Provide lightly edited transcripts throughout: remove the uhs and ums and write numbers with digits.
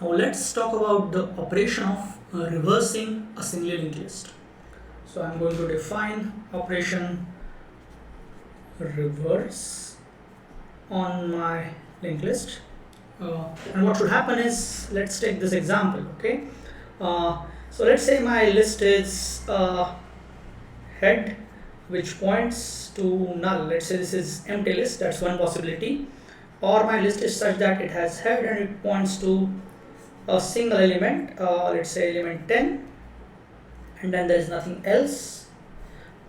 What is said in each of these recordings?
Now let's talk about the operation of reversing a singly linked list. So I'm going to define operation reverse on my linked list. And what should happen is, let's take this example, okay? So let's say my list is head which points to null. Let's say this is empty list, that's one possibility. Or my list is such that it has head and it points to a single element, let's say element 10, and then there is nothing else.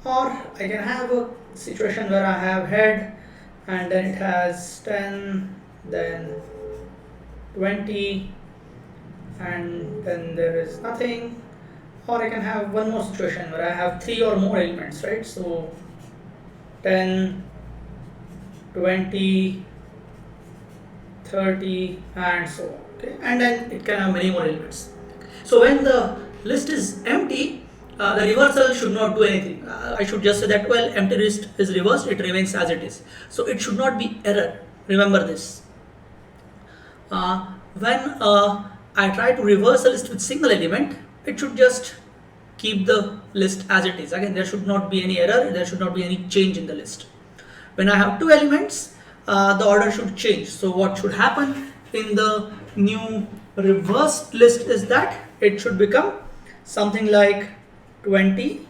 Or I can have a situation where I have head and then it has 10, then 20, and then there is nothing. Or I can have one more situation where I have 3 or more elements, right? So 10, 20, 30, and so on. Okay, and then it can have many more elements. So when the list is empty, the reversal should not do anything. I should just say that, well, empty list is reversed, it remains as it is. So it should not be error. Remember this. When I try to reverse a list with single element, it should just keep the list as it is. Again, there should not be any error, there should not be any change in the list. When I have 2 elements, the order should change. So what should happen in the new reversed list is that it should become something like 20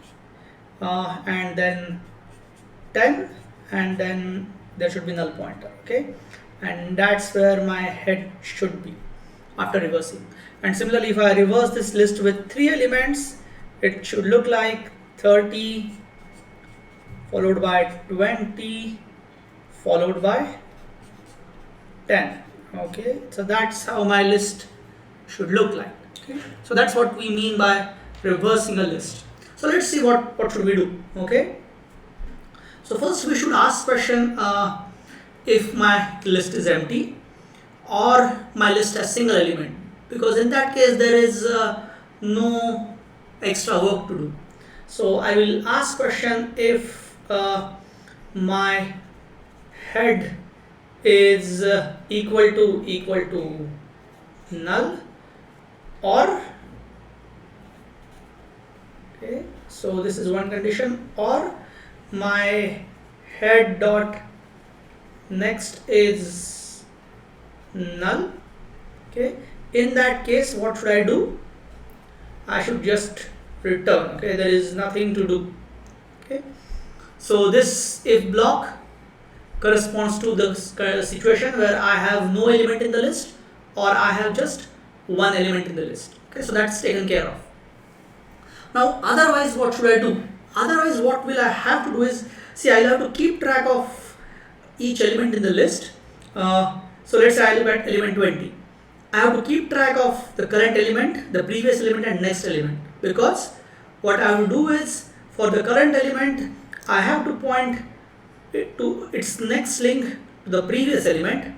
and then 10, and then there should be null pointer, okay? And that's where my head should be after reversing. And similarly, if I reverse this list with 3 elements, it should look like 30 followed by 20 followed by 10. Okay, so that's how my list should look like. Okay, so that's what we mean by reversing a list. So let's see what should we do. Okay, so first we should ask question, if my list is empty or my list has single element, because in that case there is no extra work to do. So I will ask question if my head is equal to null, or, okay, so this is one condition, or my head dot next is null. Okay, in that case what should I do? I should just return. Okay, there is nothing to do. Okay, so this if block corresponds to the situation where I have no element in the list or I have just one element in the list. Okay, so that's taken care of. Now otherwise what should I do? Otherwise what will I have to do is, see, I'll have to keep track of each element in the list. So let's say I look at element 20. I have to keep track of the current element, the previous element, and next element, because what I will do is, for the current element I have to point it to its next link to the previous element,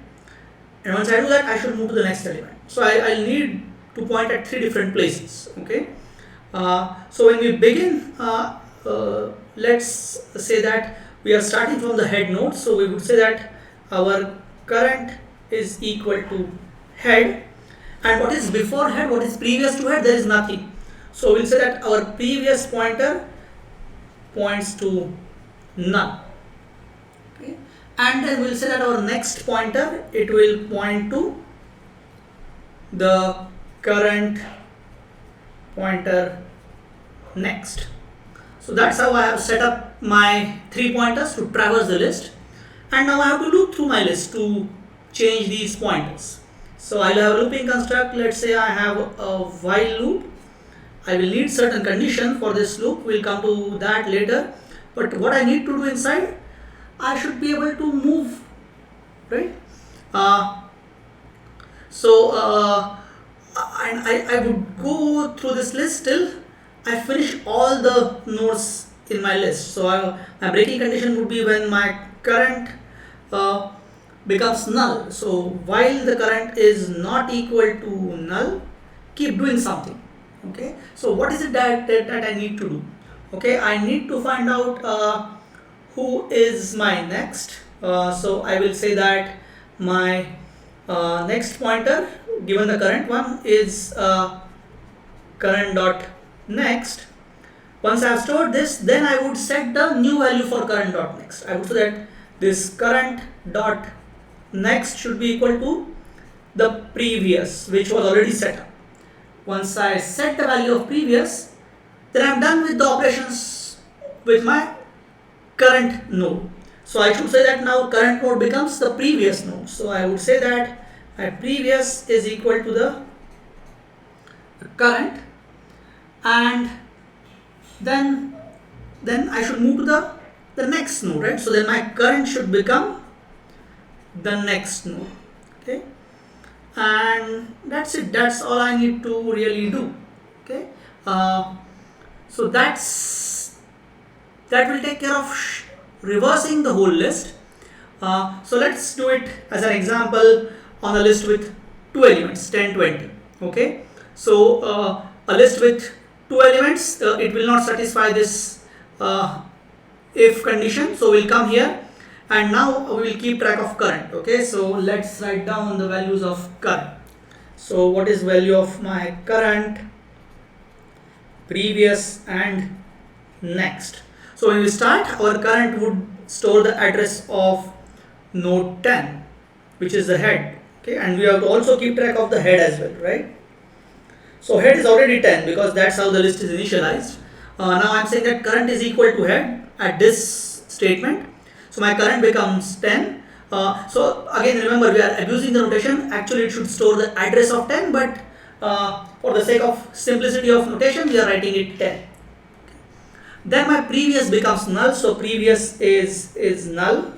and once I do that I should move to the next element. So I'll need to point at 3 different places. Okay, so when we begin, let's say that we are starting from the head node, so we would say that our current is equal to head, and what is before head, what is previous to head, there is nothing. So we'll say that our previous pointer points to none. Okay, and then we'll say that our next pointer, it will point to the current pointer next. So that's how I have set up my 3 pointers to traverse the list, and now I have to loop through my list to change these pointers. So I'll have a looping construct. Let's say I have a while loop. I will need certain condition for this loop. We'll come to that later. But what I need to do inside, I should be able to move, right? And I would go through this list till I finish all the nodes in my list. So my breaking condition would be when my current becomes null. So while the current is not equal to null, keep doing something. Okay, so what is it that I need to do? Okay, I need to find out who is my next. So I will say that my next pointer given the current one is current dot next. Once I have stored this, then I would set the new value for current dot next. I would say that this current dot next should be equal to the previous, which was already set up. Once I set the value of previous, then I'm done with the operations with my current node. So I should say that now current node becomes the previous node. So I would say that my previous is equal to the current, and then I should move to the next node, right? So then my current should become the next node. Okay, and that's it. That's all I need to really do. Okay, so that will take care of reversing the whole list. So let's do it as an example on a list with two elements, 10, 20. Okay, so a list with two elements, it will not satisfy this if condition. So we'll come here, and now we will keep track of current. Okay, so let's write down the values of current. So what is value of my current, previous, and next? So when we start, our current would store the address of node 10, which is the head. Okay, and we have to also keep track of the head as well, right? So head is already 10 because that's how the list is initialized. Now I'm saying that current is equal to head at this statement. So my current becomes 10. So again, remember, we are abusing the notation. Actually, it should store the address of 10, but for the sake of simplicity of notation, we are writing it 10. Then my previous becomes null. So previous is null.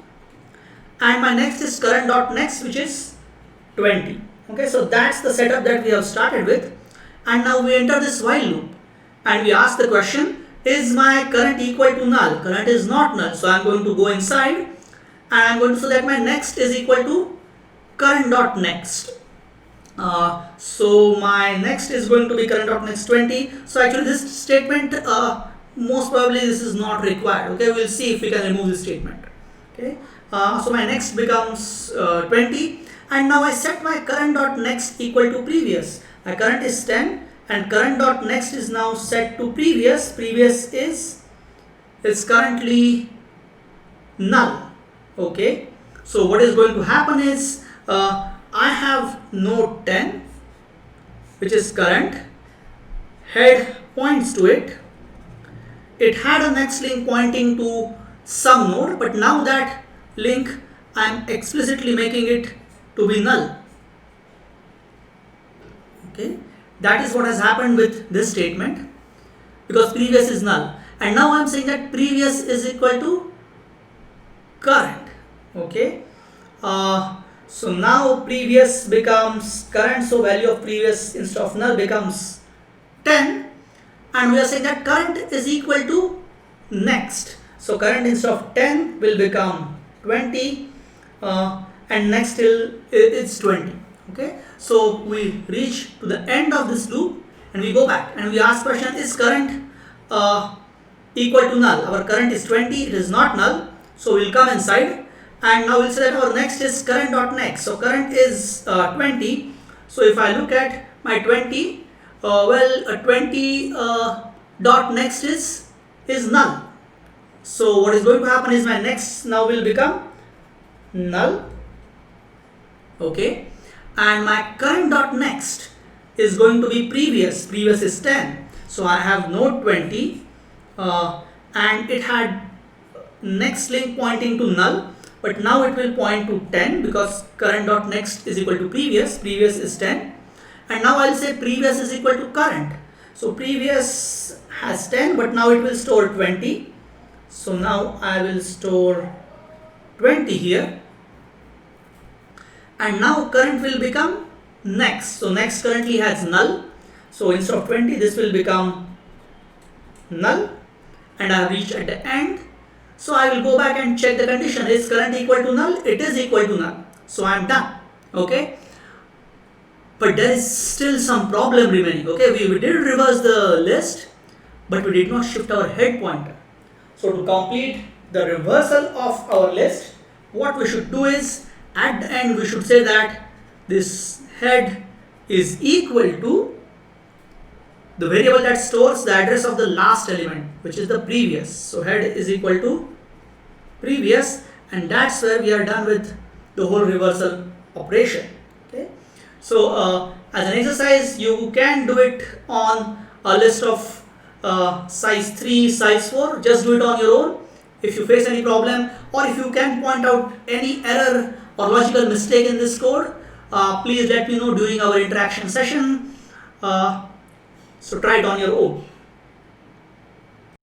And my next is current dot next, which is 20. Okay, so that's the setup that we have started with. And now we enter this while loop and we ask the question, is my current equal to null? Current is not null, so I'm going to go inside and I'm going to say that my next is equal to current dot next. So my next is going to be current dot next 20. So actually this statement, most probably this is not required. Okay, we'll see if we can remove this statement. Okay, so my next becomes 20, and now I set my current dot next equal to previous. My current is 10 and current dot next is now set to previous. Previous is currently null. Okay, so what is going to happen is I have node 10, which is current, head points to it. It had a next link pointing to some node, but now that link I am explicitly making it to be null. Okay, that is what has happened with this statement, because previous is null, and now I am saying that previous is equal to current. Okay, so now previous becomes current, so value of previous instead of null becomes 10, and we are saying that current is equal to next. So current instead of 10 will become 20, and next till it's 20. Okay, so we reach to the end of this loop and we go back and we ask question, is current equal to null? Our current is 20, it is not null, so we'll come inside and now we'll say that our next is current dot next. So current is 20, so if I look at my 20, 20 dot next is null. So what is going to happen is my next now will become null. Okay, and my current dot next is going to be previous. Previous is 10, so I have node 20 and it had next link pointing to null, but now it will point to 10 because current dot next is equal to previous. Previous is 10, and now I'll say previous is equal to current. So previous has 10, but now it will store 20. So now I will store 20 here, and now current will become next. So next currently has null, so instead of 20 this will become null, and I have reached at the end. So I will go back and check the condition, is current equal to null? It is equal to null, so I am done. Okay, but there is still some problem remaining. Okay, we did reverse the list, but we did not shift our head pointer. So to complete the reversal of our list, what we should do is at the end we should say that this head is equal to the variable that stores the address of the last element, which is the previous. So head is equal to previous, and that's where we are done with the whole reversal operation. Okay. So as an exercise, you can do it on a list of size 3, size 4. Just do it on your own. If you face any problem, or if you can point out any error or logical mistake in this code, please let me know during our interaction session. So try it on your own.